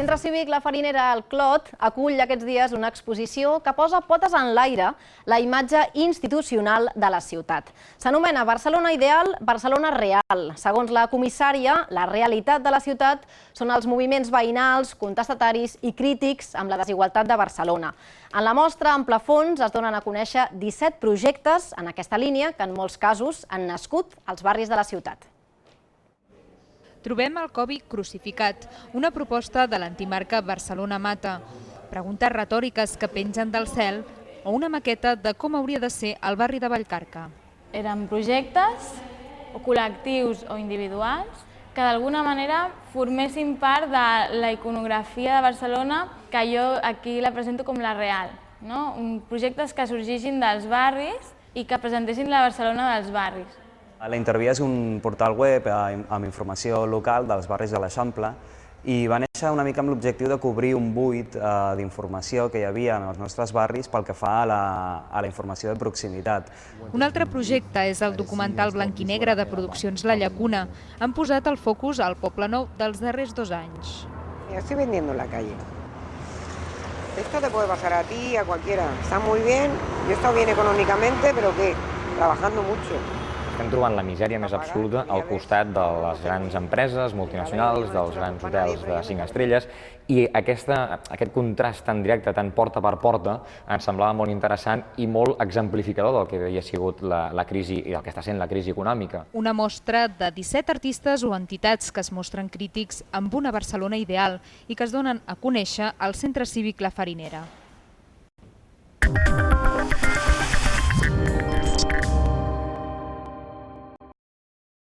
Centre Cívic La Farinera al Clot acull aquests dies una exposició que posa potes en l'aire la imatge institucional de la ciutat. S'anomena Barcelona Ideal, Barcelona Real. Segons la comissària, la realitat de la ciutat són els moviments veïnals, contestataris i crítics amb la desigualtat de Barcelona. En la mostra, en plafons, es donen a conèixer 17 projectes en aquesta línia que en molts casos han nascut als barris de la ciutat. Trobem el Covi crucificat, una proposta de l'antimarca Barcelona Mata. Preguntes retòriques que pengen del cel o una maqueta de com hauria de ser el barri de Vallcarca. Eren projectes o col·lectius o individuals que d'alguna manera formessin part de la iconografia de Barcelona, que jo aquí la presento com la real. Projectes que sorgissin dels barris i que presentessin la Barcelona dels barris. La Intervia és un portal web amb informació local dels barris de l'Eixample i va néixer una mica amb l'objectiu de cobrir un buit d'informació que hi havia en els nostres barris pel que fa a la informació de proximitat. Un altre projecte és el documental blanc i negre de Produccions La Llacuna. Han posat el focus al Poble Nou dels darrers 2 anys. Estoy vendiendo en la calle. Esto te puede pasar a ti y a cualquiera. Está muy bien, yo he estado bien económicamente, pero ¿qué? Trabajando mucho. Estem trobant la misèria més absoluta al costat de les grans empreses multinacionals, dels grans hotels de 5 estrelles, i aquest contrast tan directe, tan porta per porta, ens semblava molt interessant i molt exemplificador del que havia sigut la crisi i del que està sent la crisi econòmica. Una mostra de 17 artistes o entitats que es mostren crítics amb una Barcelona ideal i que es donen a conèixer al Centre Cívic La Farinera.